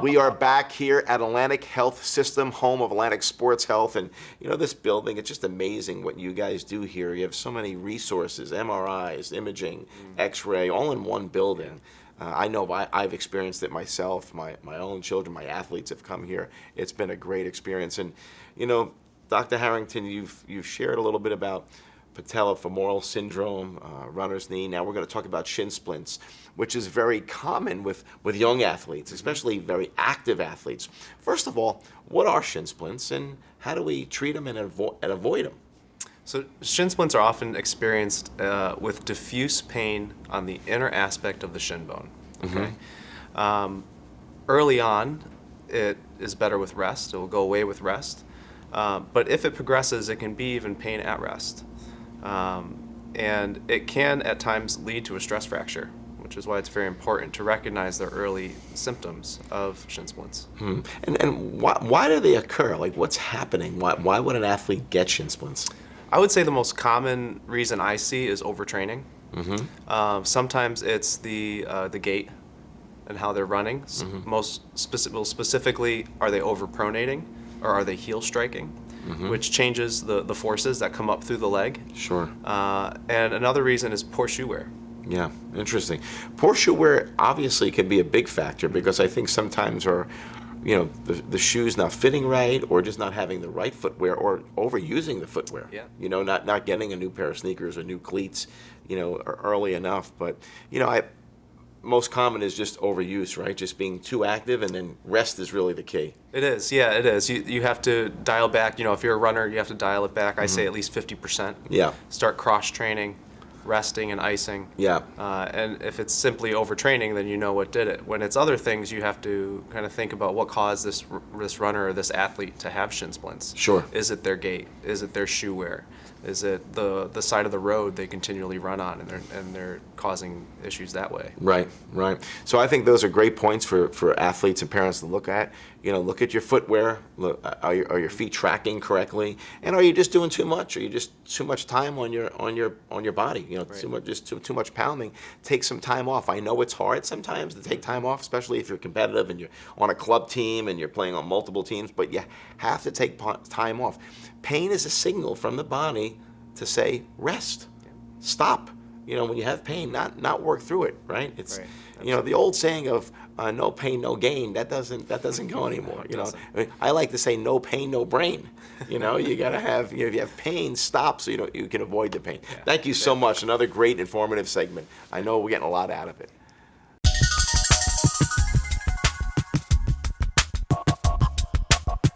We are back here at Atlantic Health System, home of Atlantic Sports Health. And, this building, it's just amazing what you guys do here. You have so many resources, MRIs, imaging, X-ray, all in one building. I know I've experienced it myself. My own children, my athletes have come here. It's been a great experience. And, Dr. Harrington, you've shared a little bit about patellofemoral syndrome, runner's knee. Now we're going to talk about shin splints, which is very common with young athletes, especially very active athletes. First of all, what are shin splints and how do we treat them and avoid them? So shin splints are often experienced with diffuse pain on the inner aspect of the shin bone. Okay. Early on, it is better with rest. It will go away with rest. But if it progresses, it can be even pain at rest. And it can at times lead to a stress fracture, which is why it's very important to recognize the early symptoms of shin splints. And why do they occur? Like, what's happening? Why would an athlete get shin splints? I would say the most common reason I see is overtraining. Sometimes it's the gait and how they're running. Specifically, are they overpronating or are they heel striking? Which changes the forces that come up through the leg. Sure. And another reason is poor shoe wear. Yeah, interesting. Poor shoe wear obviously can be a big factor because I think sometimes the shoes not fitting right or just not having the right footwear or overusing the footwear. Yeah. Not getting a new pair of sneakers or new cleats, early enough. But, most common is just overuse, right? Just being too active, and then rest is really the key. It is, yeah, it is. You have to dial back. If you're a runner, you have to dial it back. I say at least 50%. Yeah. Start cross training, resting and icing. Yeah. And if it's simply overtraining, then you know what did it. When it's other things, you have to kind of think about what caused this runner or this athlete to have shin splints. Sure. Is it their gait? Is it their shoe wear? Is it the side of the road they continually run on and they're causing issues that way? Right. So I think those are great points for athletes and parents to look at. Look at your footwear. Look, are your feet tracking correctly? And are you just doing too much? Are you just too much time on your body? Right. Too much pounding. Take some time off. I know it's hard sometimes to take time off, especially if you're competitive and you're on a club team and you're playing on multiple teams. But you have to take time off. Pain is a signal from the body to say rest, stop. When you have pain, not work through it, right? It's right. The old saying of no pain, no gain. That doesn't go anymore. I like to say no pain, no brain. You gotta have if you have pain, stop so you can avoid the pain. Yeah. Thank you so much. Another great informative segment. I know we're getting a lot out of it.